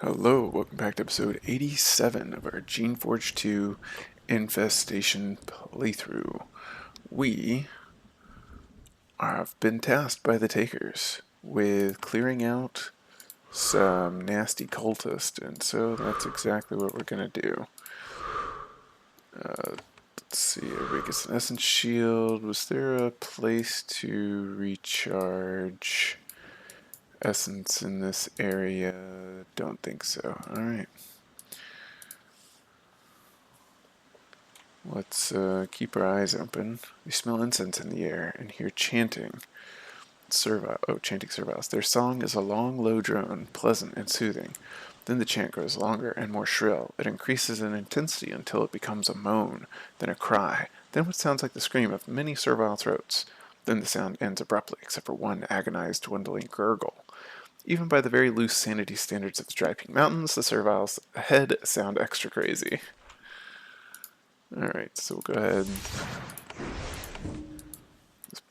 Hello, welcome back to episode 87 of our Geneforge 2 Infestation playthrough. We have been tasked by the Takers with clearing out some nasty cultists, and so that's exactly what we're going to do. Let's see, everybody gets an essence shield. Was there a place to recharge essence in this area? Don't think so. Alright. Let's keep our eyes open. We smell incense in the air and hear chanting. Chanting serviles. Their song is a long, low drone, pleasant and soothing. Then the chant grows longer and more shrill. It increases in intensity until it becomes a moan, then a cry, then what sounds like the scream of many servile throats. Then the sound ends abruptly, except for one agonized, dwindling gurgle. Even by the very loose sanity standards of the Dry Peak Mountains, the serviles ahead sound extra crazy. Alright, so we'll go ahead and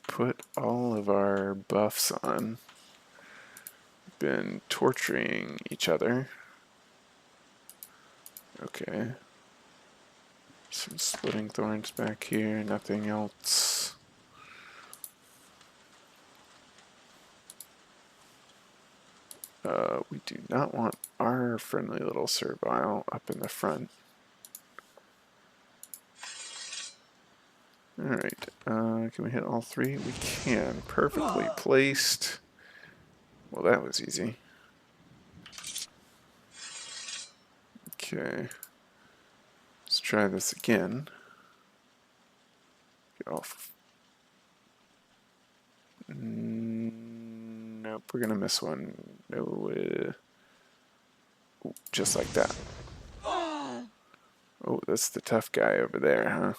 put all of our buffs on. Been torturing each other. Okay. Some splitting thorns back here, nothing else. We do not want our friendly little servile up in the front. Alright, can we hit all three? We can. Perfectly placed. Well, that was easy. Okay. Let's try this again. Get off. Nope, we're gonna miss one. No, just like that. Oh, that's the tough guy over there, huh?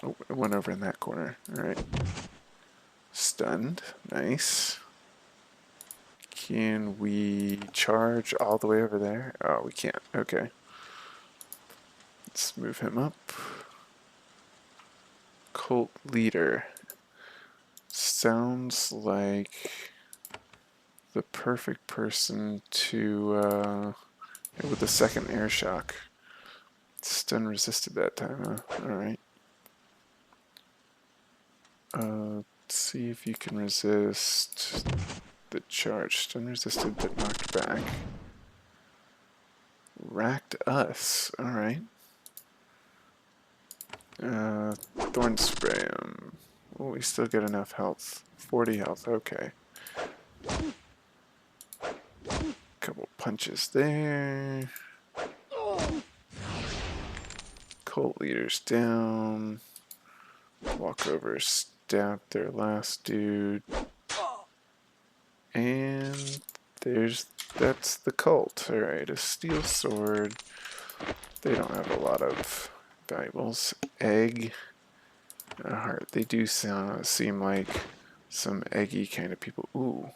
Oh, it went over in that corner. Alright. Stunned. Nice. Can we charge all the way over there? Oh, we can't. Okay. Let's move him up. Cult leader. Sounds like the perfect person to, with the second air shock. Stun resisted that time, huh? Alright. Let's see if you can resist the charge. Stun resisted but knocked back. Racked us. Alright. Thorn spray him. Oh, we still get enough health. 40 health, okay. Couple punches there. Cult leaders down. Walk over, stab their last dude. And that's the cult. Alright, a steel sword. They don't have a lot of valuables. Egg. A heart. They do seem like some eggy kind of people. Ooh.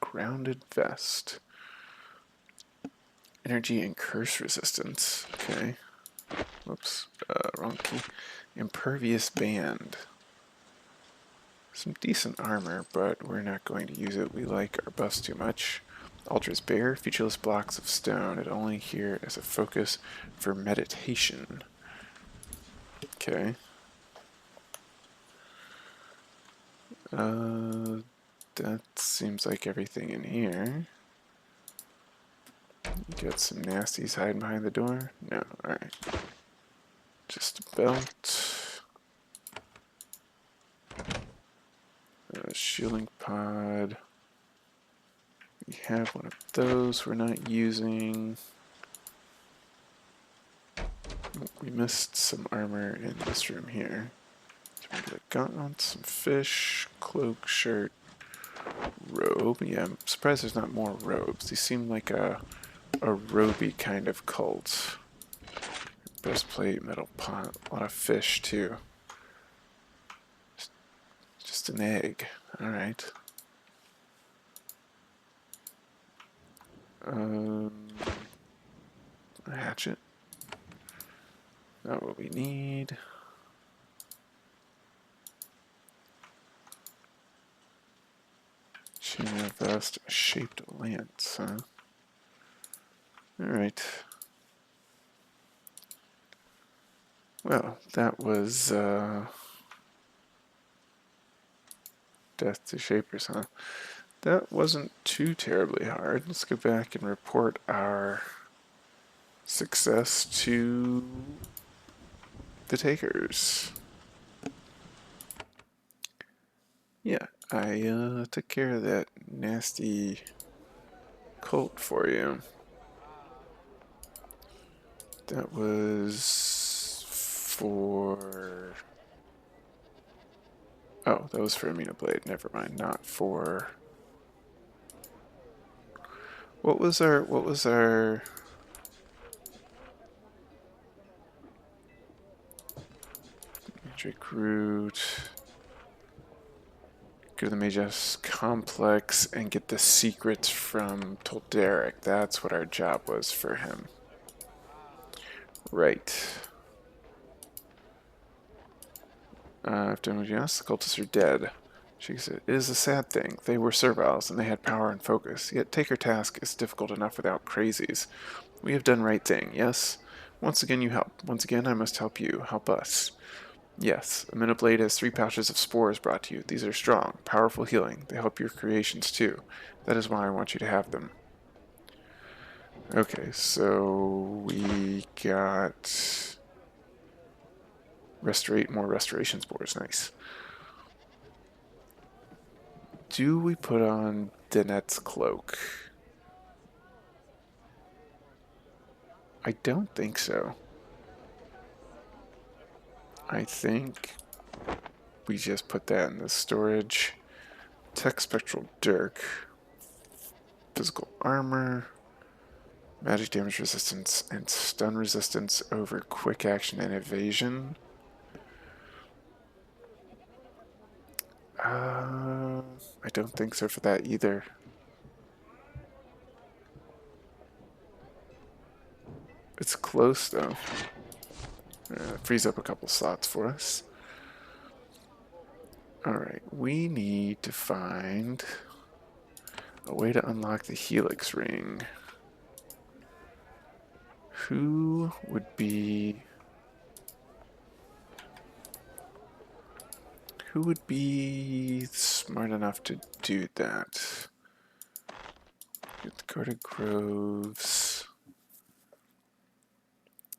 Grounded vest. Energy and curse resistance. Okay. Whoops. Wrong key. Impervious band. Some decent armor, but we're not going to use it. We like our buffs too much. Altar's bare, featureless blocks of stone. It only here as a focus for meditation. Okay. That seems like everything in here. Got some nasties hiding behind the door? No, alright. Just a belt. A shielding pod. We have one of those we're not using. We missed some armor in this room here. So we get a gauntlet, some fish, cloak, shirt, robe. Yeah, I'm surprised there's not more robes. These seem like a roby kind of cult. Breastplate, metal pot, a lot of fish too. Just an egg. Alright. A hatchet. Not what we need. Chain of Dust-shaped lance, huh? Alright. Well, that was, Death to Shapers, huh? That wasn't too terribly hard. Let's go back and report our success to the takers. Yeah, I took care of that nasty cult for you. That was for... Oh, that was for Amina Blade. Never mind. Not for... What was our... Magic Root... Go to the Magus Complex and get the secrets from Tolderic. That's what our job was for him. Right. After Magus, the cultists are dead. She said, "It is a sad thing. They were serviles, and they had power and focus. Yet Taker task is difficult enough without crazies. We have done right thing, yes? Once again you help. Once again I must help you. Help us. Yes, a minute blade has 3 pouches of spores brought to you. These are strong, powerful healing. They help your creations too. That is why I want you to have them." Okay, so we got more restoration spores. Nice. Do we put on Danette's cloak? I don't think so. I think we just put that in the storage. Tech Spectral Dirk. Physical armor. Magic damage resistance and stun resistance over quick action and evasion. I don't think so for that either. It's close though. Frees up a couple slots for us. Alright, we need to find a way to unlock the Helix Ring. Who would be smart enough to do that? Go to Groves.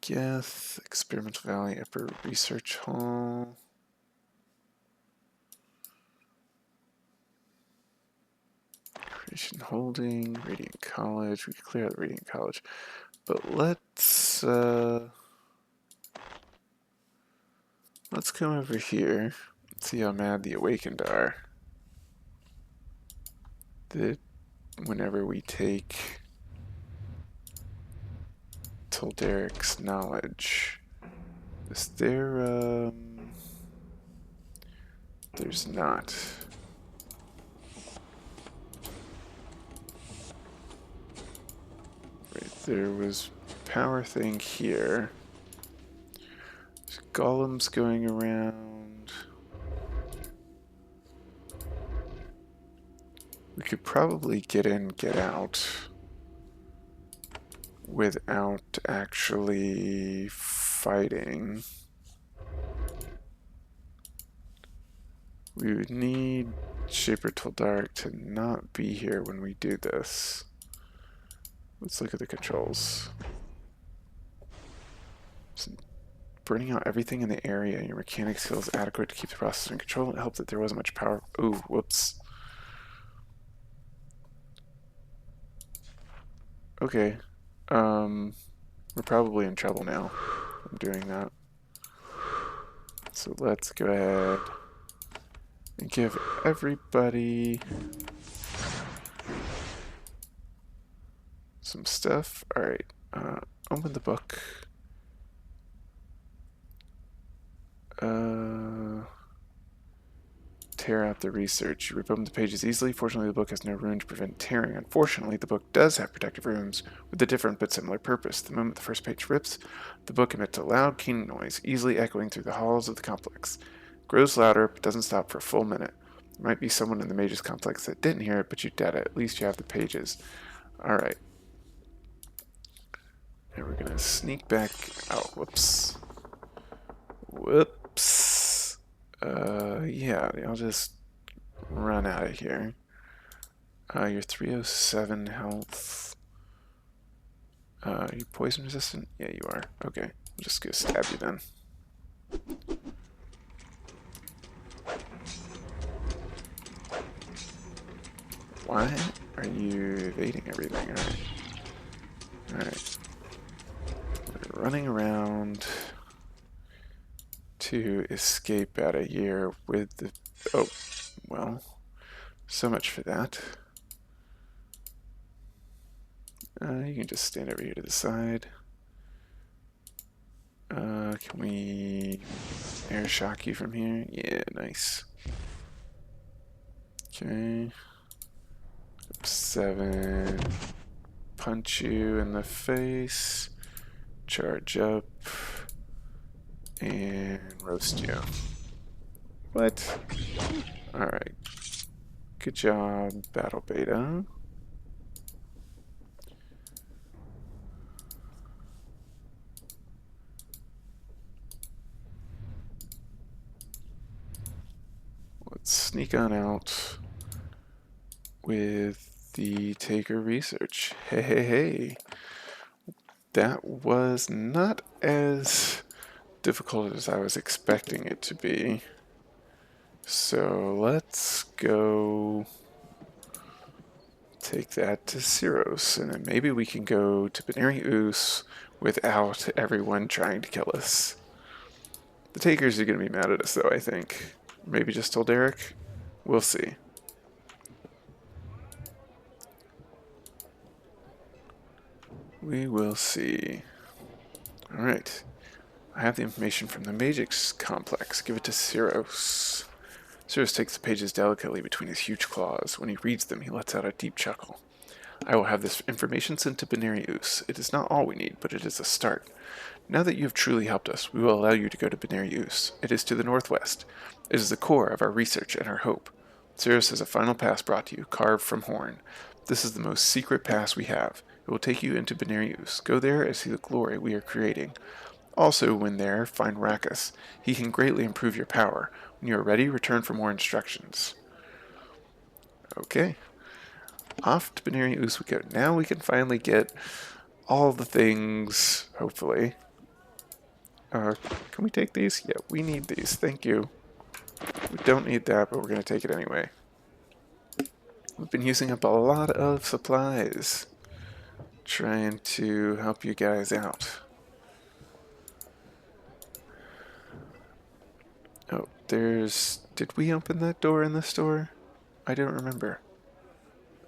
Geth, Experimental Valley, Upper Research Hall. Creation Holding, Radiant College. We could clear out the Radiant College. But let's come over here. See how mad the Awakened are. Whenever we take Tolderic's knowledge, is there, there's not. Right, there was power thing here. There's golems going around. We could probably get in, get out without actually fighting. We would need Shaper Toldark to not be here when we do this. Let's look at the controls. So burning out everything in the area. Your mechanic skill is adequate to keep the process in control. It helped that there wasn't much power. Ooh, whoops. Okay. We're probably in trouble now. I'm doing that. So let's go ahead and give everybody some stuff. Alright, open the book. Tear out the research. You rip open the pages easily. Fortunately, the book has no rune to prevent tearing. Unfortunately, the book does have protective runes with a different but similar purpose. The moment the first page rips, the book emits a loud, keen noise, easily echoing through the halls of the complex. It grows louder, but doesn't stop for a full minute. Might be someone in the Mages Complex that didn't hear it, but you did it. At least you have the pages. Alright. And we're gonna sneak back. Oh, whoops. Whoops. Yeah, I'll just run out of here. You're 307 health. Are you poison resistant? Yeah, you are. Okay. I'm just gonna stab you then. Why are you evading everything? Alright. Alright. We're running around to escape out of here with the... Oh, well, so much for that. You can just stand over here to the side. Can we air shock you from here? Yeah, nice. Okay. 7. Punch you in the face. Charge up. And roast you. What? Alright. Good job, Battle Beta. Let's sneak on out with the Taker research. Hey, hey, hey. That was not as difficult as I was expecting it to be. So let's go take that to Syros, and then maybe we can go to Benerii-Uss without everyone trying to kill us. The Takers are going to be mad at us, though, I think. Maybe just told Derek? We'll see. We will see. Alright. I have the information from the Magix complex. Give it to Syros. Syros takes the pages delicately between his huge claws. When he reads them, he lets out a deep chuckle. I will have this information sent to Benerii-Uss. It is not all we need, but it is a start. Now that you have truly helped us, we will allow you to go to Benerii-Uss. It is to the northwest. It is the core of our research and our hope. Syros has a final pass brought to you, carved from horn. This is the most secret pass we have. It will take you into Benerii-Uss. Go there and see the glory we are creating. Also, when there, find Rakus. He can greatly improve your power. When you are ready, return for more instructions. Okay. Off to Benerii-Uss we go. Now we can finally get all the things, hopefully. Can we take these? Yeah, we need these. Thank you. We don't need that, but we're going to take it anyway. We've been using up a lot of supplies trying to help you guys out. Oh, there's... Did we open that door in the store? I don't remember.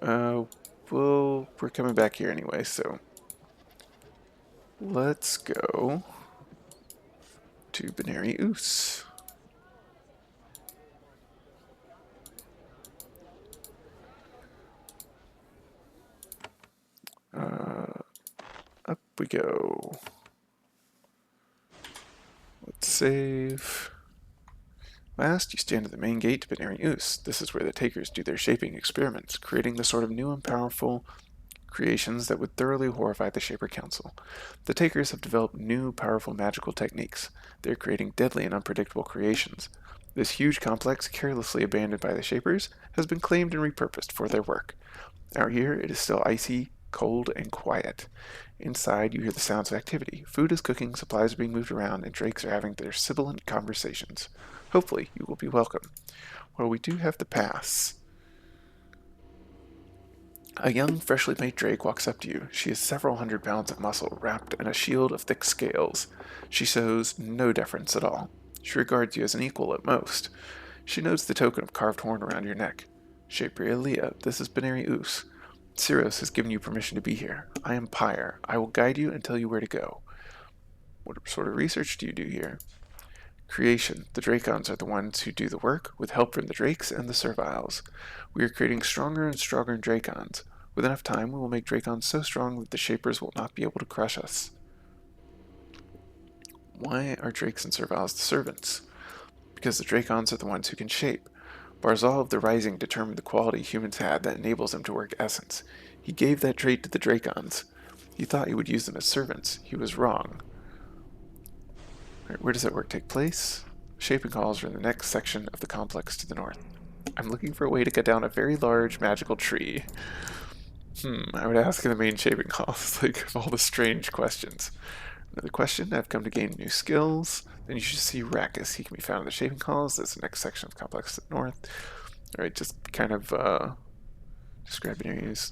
We're coming back here anyway, so... Let's go to Benerii-Uss. Up we go. Let's save. Last, you stand at the main gate to Benerii-Uss. This is where the Takers do their shaping experiments, creating the sort of new and powerful creations that would thoroughly horrify the Shaper Council. The Takers have developed new, powerful magical techniques. They are creating deadly and unpredictable creations. This huge complex, carelessly abandoned by the Shapers, has been claimed and repurposed for their work. Out here, it is still icy, cold, and quiet. Inside, you hear the sounds of activity. Food is cooking, supplies are being moved around, and drakes are having their sibilant conversations. Hopefully, you will be welcome. Well, we do have the pass. A young, freshly made drake walks up to you. She has several hundred pounds of muscle wrapped in a shield of thick scales. She shows no deference at all. She regards you as an equal at most. She notes the token of carved horn around your neck. Shaper Leah, this is Benerii-Uss. Syros has given you permission to be here. I am Pyre. I will guide you and tell you where to go. What sort of research do you do here? Creation. The Drakons are the ones who do the work, with help from the Drakes and the Serviles. We are creating stronger and stronger Drakons. With enough time, we will make Drakons so strong that the Shapers will not be able to crush us. Why are Drakes and Serviles the servants? Because the Drakons are the ones who can shape. Barzal of the Rising determined the quality humans had that enables them to work essence. He gave that trait to the Dracons. He thought he would use them as servants. He was wrong. Right, where does that work take place? Shaping halls are in the next section of the complex to the north. I'm looking for a way to cut down a very large magical tree. I would ask in the main shaping halls, like, of all the strange questions. Another question, I've come to gain new skills. Then you should see Rackus. He can be found in the shaping halls. That's the next section of the complex to the north. Alright, just kind of describe Benerii-Uss.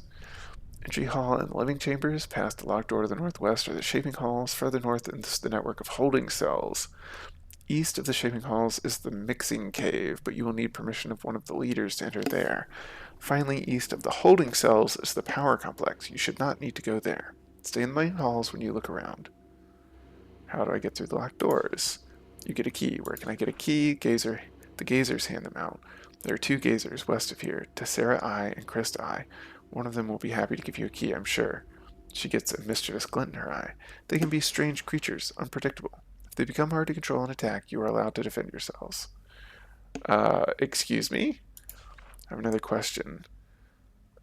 Entry hall and living chambers. Past the locked door to the northwest are the shaping halls. Further north is the network of holding cells. East of the shaping halls is the mixing cave, but you will need permission of one of the leaders to enter there. Finally, east of the holding cells is the power complex. You should not need to go there. Stay in the main halls when you look around. How do I get through the locked doors? You get a key. Where can I get a key? Gazer. The gazers hand them out. There are 2 gazers west of here, Tessera Eye and Christ Eye. One of them will be happy to give you a key, I'm sure. She gets a mischievous glint in her eye. They can be strange creatures, unpredictable. If they become hard to control and attack, you are allowed to defend yourselves. Excuse me? I have another question.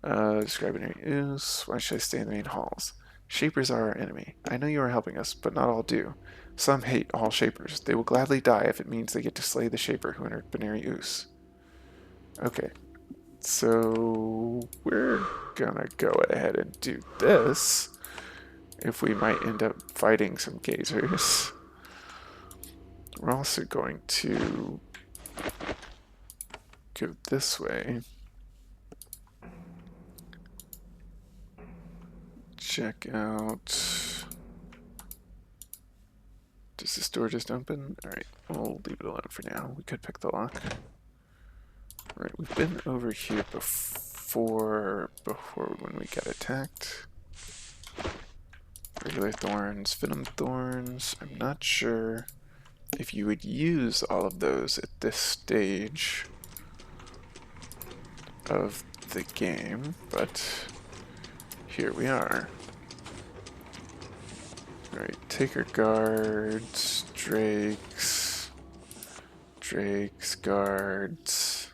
Describe Benerii-Uss. Why should I stay in the main halls? Shapers are our enemy. I know you are helping us, but not all do. Some hate all Shapers. They will gladly die if it means they get to slay the Shaper who entered Benerii-Uss. Okay, so we're gonna go ahead and do this. If we might end up fighting some gazers. We're also going to go this way. Check out... Does this door just open? Alright, we'll leave it alone for now. We could pick the lock. Alright, we've been over here before when we got attacked. Regular thorns, venom thorns. I'm not sure if you would use all of those at this stage of the game, but here we are. Alright, Taker guards, Drakes, guards,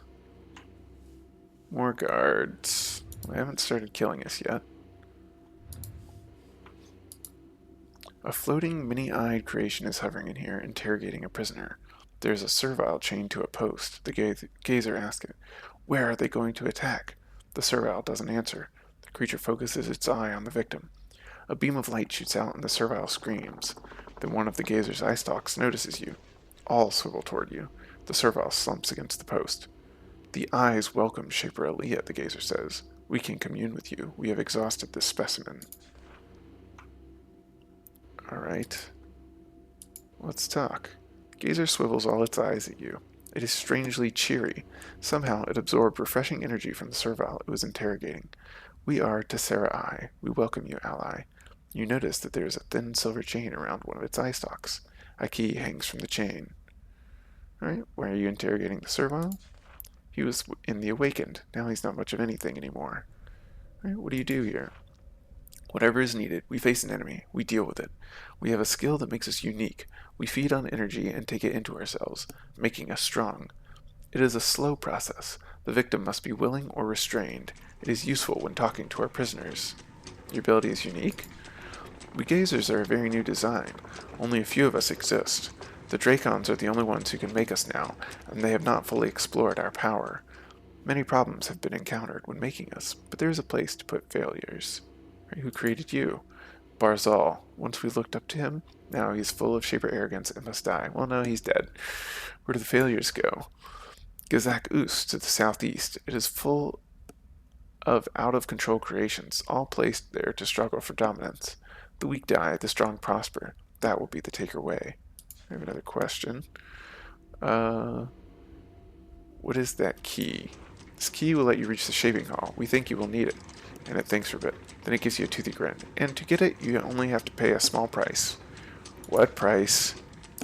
more guards. They haven't started killing us yet. A floating, mini-eyed creation is hovering in here, interrogating a prisoner. There's a servile chained to a post. The gazer asks it, "Where are they going to attack?" The servile doesn't answer. The creature focuses its eye on the victim. A beam of light shoots out and the servile screams. Then one of the gazer's eye stalks notices you. All swivel toward you. The servile slumps against the post. "The eyes welcome Shaper Aaliyah," the gazer says. "We can commune with you. We have exhausted this specimen." Alright. Let's talk. Gazer swivels all its eyes at you. It is strangely cheery. Somehow it absorbed refreshing energy from the servile it was interrogating. "We are Tessera Eye. We welcome you, ally." You notice that there is a thin silver chain around one of its eye stalks. A key hangs from the chain. Alright, why are you interrogating the servile? He was in the Awakened. Now he's not much of anything anymore. Alright, what do you do here? Whatever is needed, we face an enemy, we deal with it. We have a skill that makes us unique. We feed on energy and take it into ourselves, making us strong. It is a slow process. The victim must be willing or restrained. It is useful when talking to our prisoners. Your ability is unique? We gazers are a very new design. Only a few of us exist. The Dracons are the only ones who can make us now, and they have not fully explored our power. Many problems have been encountered when making us, but there is a place to put failures. Who created you? Barzal. Once we looked up to him, now he's full of Shaper arrogance and must die. Well, no, he's dead. Where do the failures go? Geneforge to the southeast. It is full of out-of-control creations, all placed there to struggle for dominance. The weak die, the strong prosper. That will be the Taker way. I have another question. What is that key? This key will let you reach the shaping hall. We think you will need it. And it thinks for a bit. Then it gives you a toothy grin. And to get it, you only have to pay a small price. What price?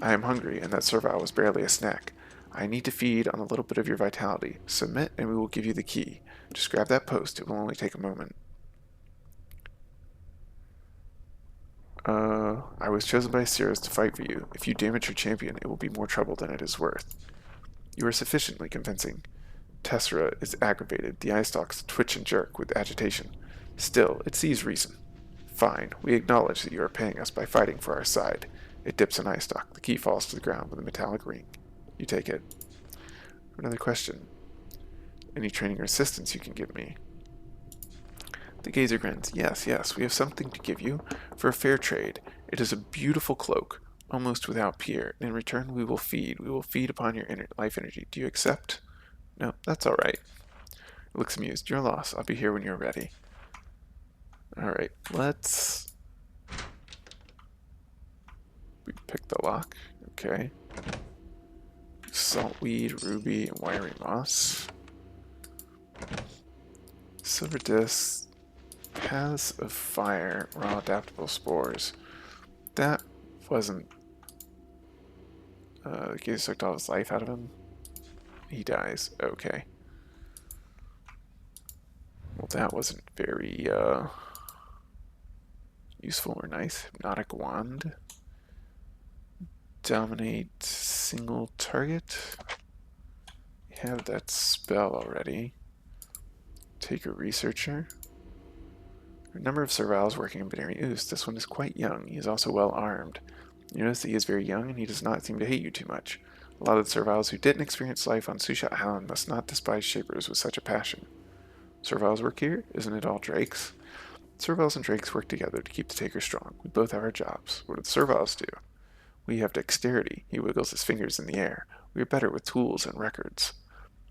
I am hungry, and that servile was barely a snack. I need to feed on a little bit of your vitality. Submit, and we will give you the key. Just grab that post. It will only take a moment. I was chosen by Cirrus to fight for you. If you damage your champion, it will be more trouble than it is worth. You are sufficiently convincing. tessera is aggravated. The eye stalks twitch and jerk with agitation. Still, it sees reason. Fine, we acknowledge that you are paying us by fighting for our side. It dips an eye stalk. The key falls to the ground with a metallic ring. You take it. Another question. Any training or assistance you can give me? The gazer grins. Yes, yes, we have something to give you. For a fair trade. It is a beautiful cloak, almost without peer. In return, we will feed. We will feed upon your life energy. Do you accept? No, that's all right. It looks amused. Your loss. I'll be here when you're ready. All right, let's... We pick the lock. Okay. Saltweed, ruby, and wiry moss. Silver disc. Paths of fire, raw adaptable spores. That wasn't... Gaze sucked all his life out of him. He dies. Okay. Well, that wasn't very useful or nice. Hypnotic wand. Dominate single target. We have that spell already. Take a researcher. A number of serviles working in Benerii-Uss. This one is quite young. He is also well armed. You notice that he is very young and he does not seem to hate you too much. A lot of the serviles who didn't experience life on Susha Island must not despise shapers with such a passion. Serviles work here? Isn't it all drakes? Serviles and drakes work together to keep the taker strong. We both have our jobs. What do the serviles do? We have dexterity. He wiggles his fingers in the air. We are better with tools and records.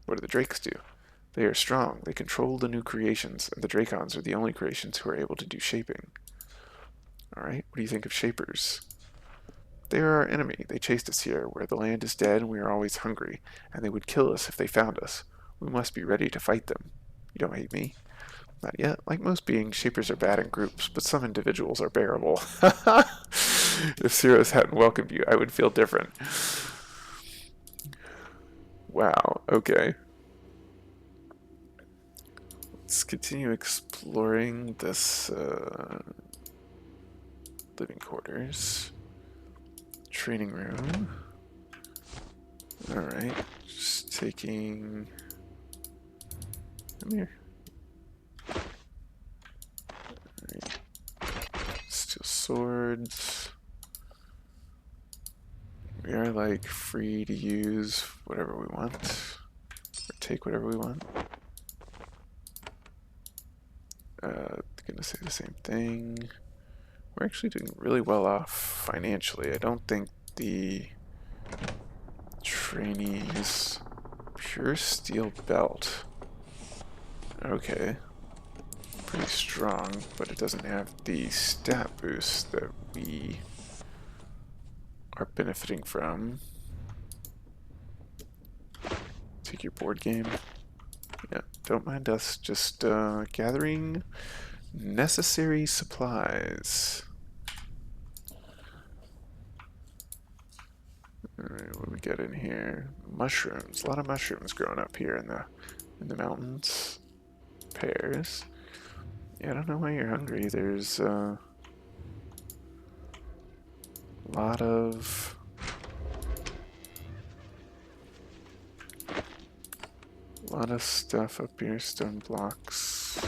What do the drakes do? They are strong. They control the new creations, and the Drakons are the only creations who are able to do shaping. Alright, what do you think of shapers? They are our enemy. They chased us here, where the land is dead and we are always hungry, and they would kill us if they found us. We must be ready to fight them. You don't hate me? Not yet. Like most beings, shapers are bad in groups, but some individuals are bearable. If Ceros hadn't welcomed you, I would feel different. Wow, okay. Let's continue exploring this living quarters. Training room. Alright, just taking... Come here. Alright. Steel swords. We are like free to use whatever we want. Or take whatever we want. Gonna say the same thing. We're actually doing really well off financially. I don't think the trainees... Pure steel belt. Okay. Pretty strong, but it doesn't have the stat boost that we are benefiting from. Take your board game. Yeah, don't mind us just gathering necessary supplies. Alright, what do we get in here? Mushrooms. A lot of mushrooms growing up here in the mountains. Pears. Yeah, I don't know why you're hungry. There's a lot of stuff up here. Stone blocks,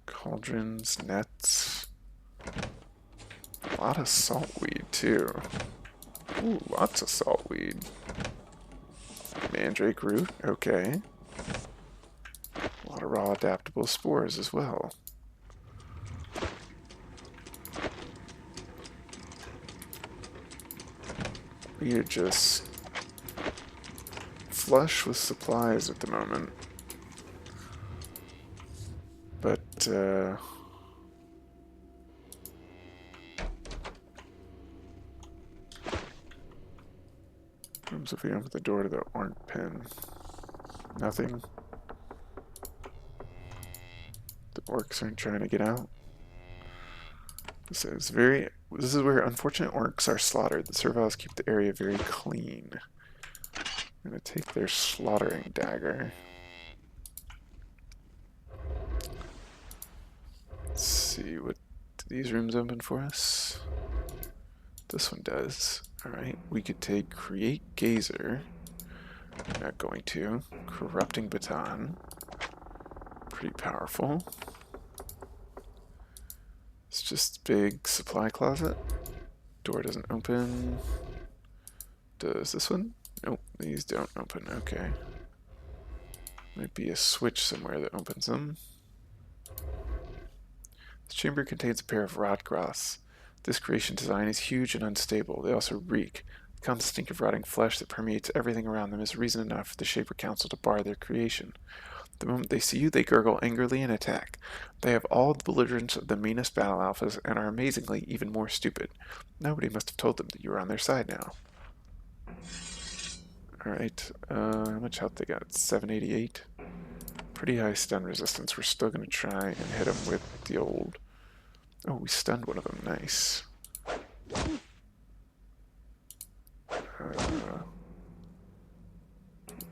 cauldrons, nets. A lot of saltweed too. Ooh, lots of saltweed. Mandrake root, okay. A lot of raw adaptable spores as well. We are just flush with supplies at the moment. But, in terms of open the door to the orange pen, nothing. The orcs aren't trying to get out. This is where unfortunate orcs are slaughtered. The serviles keep the area very clean. I'm gonna take their slaughtering dagger. Let's see, what do these rooms open for us? This one does. Alright, we could take Create Gazer. Not going to. Corrupting baton. Pretty powerful. It's just a big supply closet. Door doesn't open. Does this one? Nope, these don't open. Okay. Might be a switch somewhere that opens them. This chamber contains a pair of rot grass. This creation design is huge and unstable. They also reek. The constant stink of rotting flesh that permeates everything around them is reason enough for the Shaper Council to bar their creation. The moment they see you, they gurgle angrily and attack. They have all the belligerence of the meanest battle alphas and are amazingly even more stupid. Nobody must have told them that you were on their side now. Alright, how much health they got? 788. Pretty high stun resistance. We're still going to try and hit them with the old... Oh, we stunned one of them. Nice.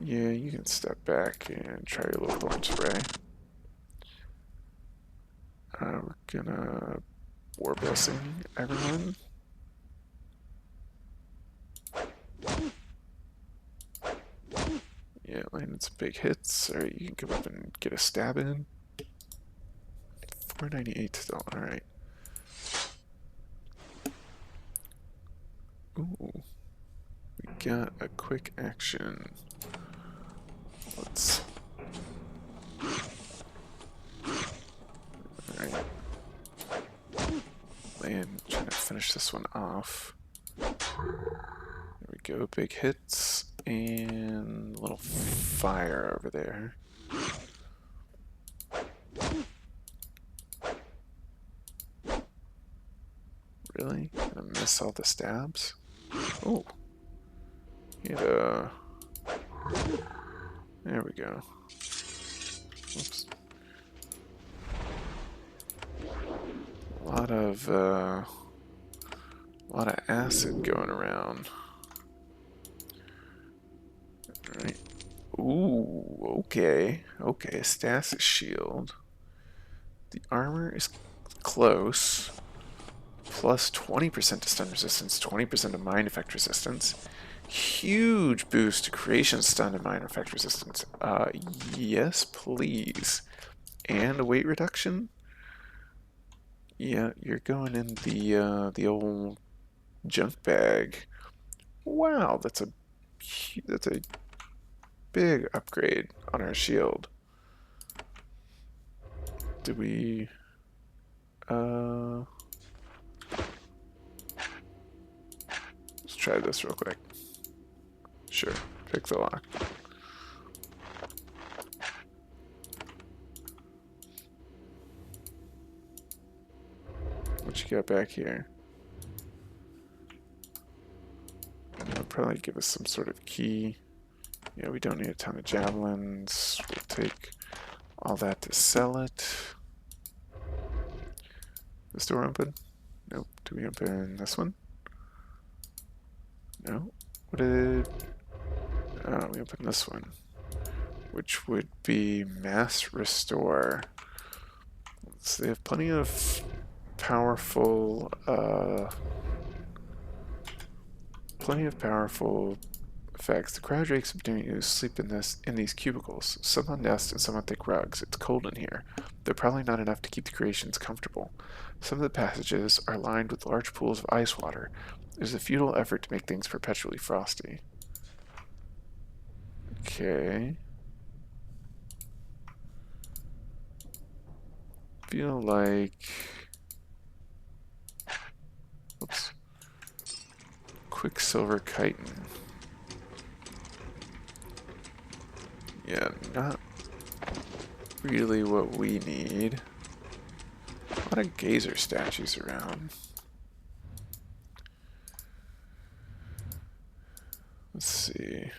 Yeah, you can step back and try your little thorn spray. We're gonna War Blessing everyone. Yeah, landed some big hits. Alright, you can come up and get a stab in. 498 still, alright. Ooh. We got a quick action. Let's... Alright. Land, trying to finish this one off. There we go, big hits. And a little fire over there. Really? Gonna miss all the stabs? Oh. Get a... There we go. Oops. A lot of acid going around. Alright. Ooh, okay. Okay, a stasis shield. The armor is close. Plus 20% to stun resistance, 20% to mind effect resistance. Huge boost to creation stun and mind effect resistance. Yes, please. And a weight reduction? Yeah, you're going in the old junk bag. Wow, that's a big upgrade on our shield. Do we let's try this real quick. Sure, pick the lock. What you got back here? That'll probably give us some sort of key. Yeah, we don't need a ton of javelins. We'll take all that to sell it. This door open? Nope. Do we open this one? No. What did... Oh, we open this one. Which would be Mass Restore. So they have plenty of powerful, effects. The cryodrakes of Benerii-Uss sleep in these cubicles, some on nests and some on thick rugs. It's cold in here. They're probably not enough to keep the creations comfortable. Some of the passages are lined with large pools of ice water. There's a futile effort to make things perpetually frosty. Okay. Feel like... Oops. Quicksilver chitin. Yeah, not really what we need. A lot of gazer statues around. Let's see.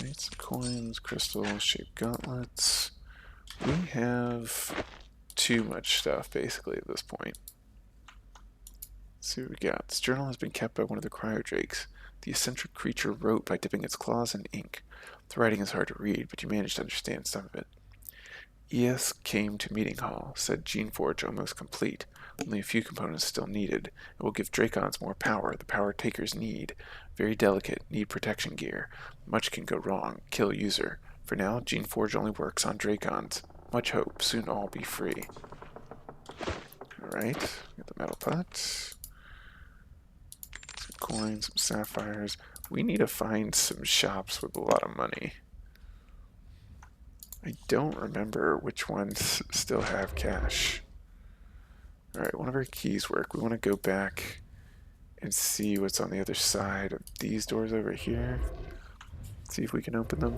Right, some coins, crystals, shaped gauntlets. We have too much stuff, basically, at this point. Let's see what we got. This journal has been kept by one of the cryodrakes. The eccentric creature wrote by dipping its claws in ink. The writing is hard to read, but you managed to understand some of it. ES came to meeting hall, said Geneforge almost complete. Only a few components still needed. It will give Dracons more power, the power takers need. Very delicate, need protection gear. Much can go wrong, kill user. For now, Geneforge only works on Dracons. Much hope, soon all be free. Alright, get the metal pot. Some coins, some sapphires. We need to find some shops with a lot of money. I don't remember which ones still have cash. Alright, one of our keys work. We want to go back and see what's on the other side of these doors over here. See if we can open them.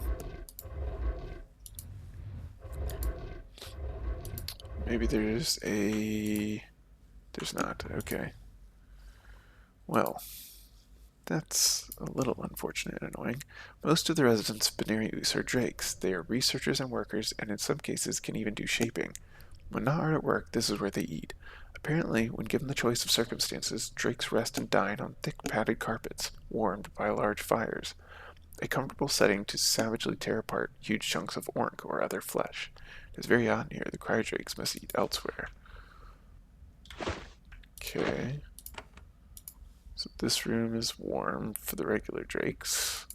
Maybe there's a... There's not. Okay. Well, that's a little unfortunate and annoying. Most of the residents of Benerii-Uss are drakes. They are researchers and workers, and in some cases can even do shaping. When not hard at work, this is where they eat. Apparently, when given the choice of circumstances, drakes rest and dine on thick padded carpets, warmed by large fires. A comfortable setting to savagely tear apart huge chunks of orc or other flesh. It is very hot in here. The cryodrakes must eat elsewhere. Okay. So this room is warm for the regular drakes.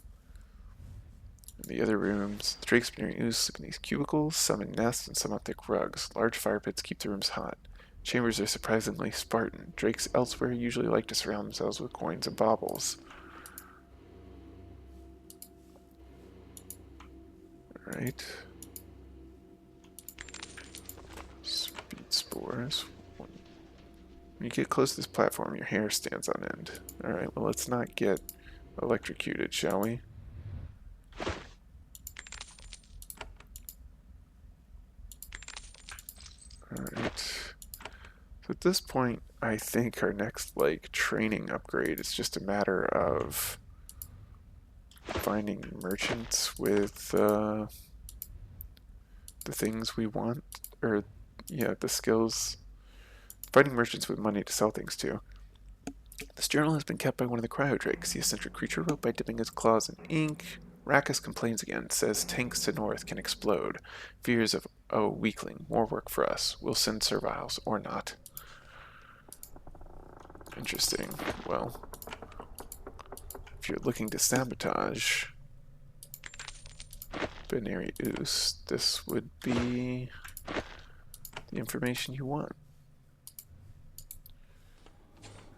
In the other rooms, the drakes Benerii-Uss live in these cubicles, some in nests and some on thick rugs. Large fire pits keep the rooms hot. Chambers are surprisingly Spartan. Drakes elsewhere usually like to surround themselves with coins and baubles. Alright. Speed spores. When you get close to this platform, your hair stands on end. Alright, well, let's not get electrocuted, shall we? Alright. So at this point, I think our next, training upgrade is just a matter of finding merchants with the things we want, or, yeah, the skills. Finding merchants with money to sell things to. This journal has been kept by one of the cryodrakes. The eccentric creature wrote by dipping his claws in ink. Rackus complains again, says tanks to north can explode. Fears of, oh, weakling, more work for us. We'll send serviles, or not. Interesting. Well, if you're looking to sabotage Benerii-Uss, this would be the information you want.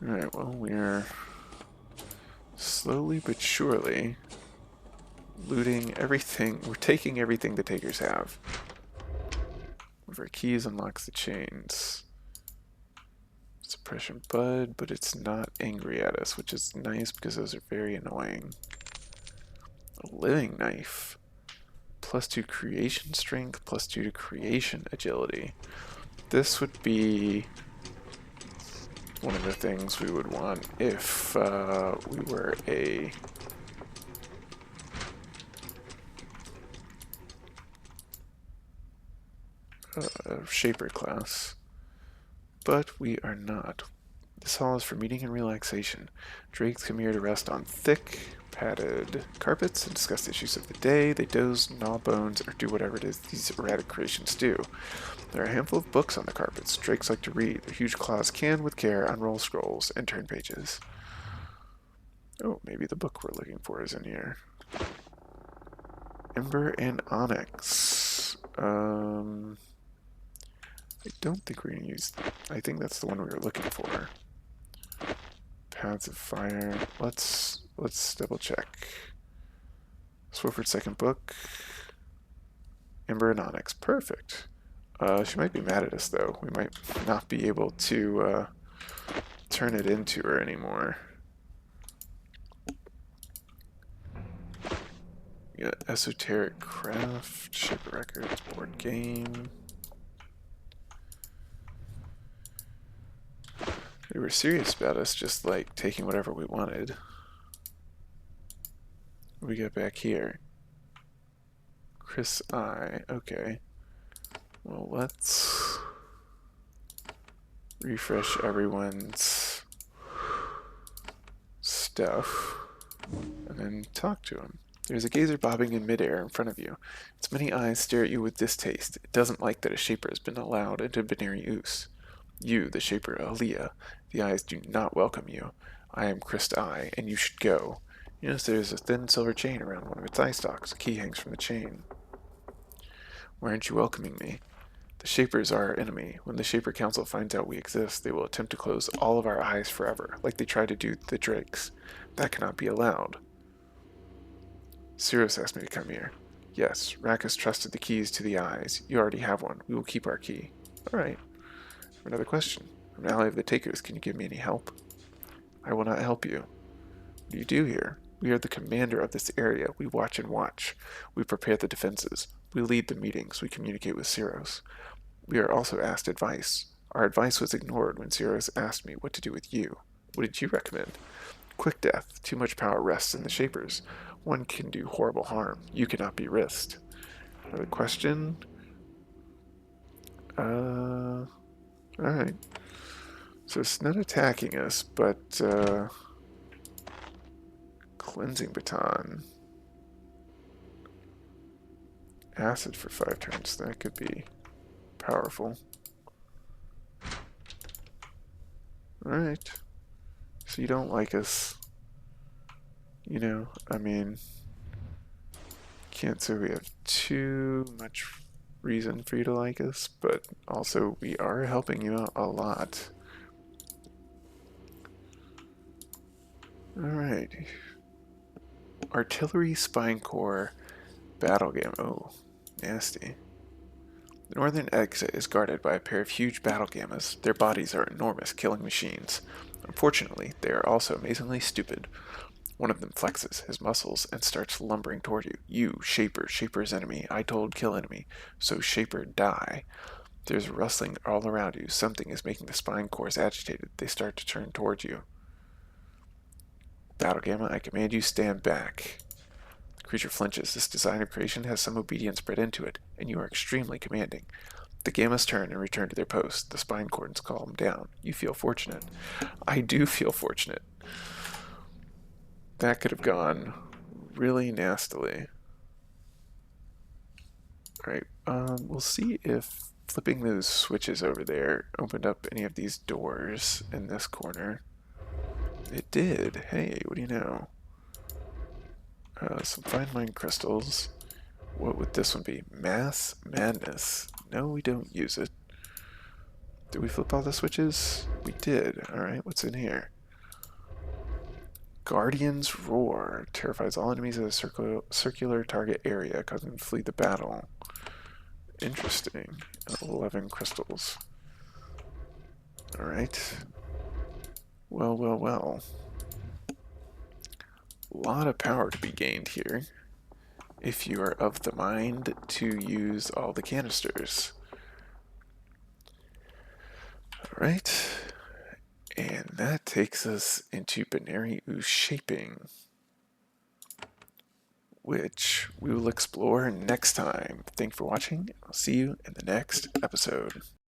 Alright, well, we're slowly but surely looting everything. We're taking everything the takers have. One of our keys unlocks the chains. Suppression bud, but it's not angry at us, which is nice because those are very annoying. A living knife. +2 creation strength, +2 to creation agility. This would be one of the things we would want if we were a shaper class, but we are not. This hall is for meeting and relaxation. Drakes come here to rest on thick, padded carpets and discuss the issues of the day. They doze, gnaw bones, or do whatever it is these erratic creations do. There are a handful of books on the carpets. Drakes like to read. Their huge claws can, with care, unroll scrolls and turn pages. Oh, maybe the book we're looking for is in here. Ember and Onyx. I don't think we're going to use... I think that's the one we were looking for. Paths of Fire. Let's double check. Swiford's second book. Ember and Onyx. Perfect. She might be mad at us, though. We might not be able to turn it into her anymore. We got Esoteric Craft, Ship Records, board game. They were serious about us just, taking whatever we wanted. What do we got back here? Chris I. Okay. Well, let's refresh everyone's stuff and then talk to him. There's a gazer bobbing in midair in front of you. Its many eyes stare at you with distaste. It doesn't like that a shaper has been allowed into Benerii-Uss. You, the shaper Aaliyah, the eyes do not welcome you. I am Christ Eye, and you should go. You notice there's a thin silver chain around one of its eye stalks. A key hangs from the chain. Why aren't you welcoming me? The Shapers are our enemy. When the Shaper Council finds out we exist, they will attempt to close all of our eyes forever, like they tried to do the Drakes. That cannot be allowed. Cirrus asked me to come here. Yes, Rakus trusted the keys to the eyes. You already have one. We will keep our key. Alright. Another question. I'm an ally of the Takers. Can you give me any help? I will not help you. What do you do here? We are the commander of this area. We watch and watch. We prepare the defenses. We lead the meetings. We communicate with Cirrus. We are also asked advice. Our advice was ignored when Cirrus asked me what to do with you. What did you recommend? Quick death. Too much power rests in the Shapers. One can do horrible harm. You cannot be risked. Another question? Alright. So it's not attacking us, but, Cleansing Baton. Acid for 5 turns. That could be powerful. Alright. So you don't like us. You know, I mean, can't say we have too much reason for you to like us, but also we are helping you out a lot. Alright. Artillery Spine Core Battle Gamma. Oh, nasty. The northern exit is guarded by a pair of huge battle gammas. Their bodies are enormous killing machines. Unfortunately, they are also amazingly stupid. One of them flexes his muscles and starts lumbering toward you. You, Shaper, Shaper's enemy. I told kill enemy. So Shaper, die. There's rustling all around you. Something is making the spine cores agitated. They start to turn toward you. Battle Gamma, I command you stand back. The creature flinches. This design of creation has some obedience bred into it, and you are extremely commanding. The Gammas turn and return to their post. The spine cores calm down. You feel fortunate. I do feel fortunate. That could have gone really nastily. Alright, we'll see if flipping those switches over there opened up any of these doors in this corner. It did. Hey, what do you know? Some fine mind crystals. What would this one be? Mass Madness. No, we don't use it. Did we flip all the switches? We did. Alright, what's in here? Guardian's Roar. Terrifies all enemies in a circular target area, causing them to flee the battle. Interesting. 11 crystals. Alright. Well, well, well. A lot of power to be gained here if you are of the mind to use all the canisters. Alright. And that takes us into Benerii-Uss shaping, which we will explore next time. Thanks for watching. I'll see you in the next episode.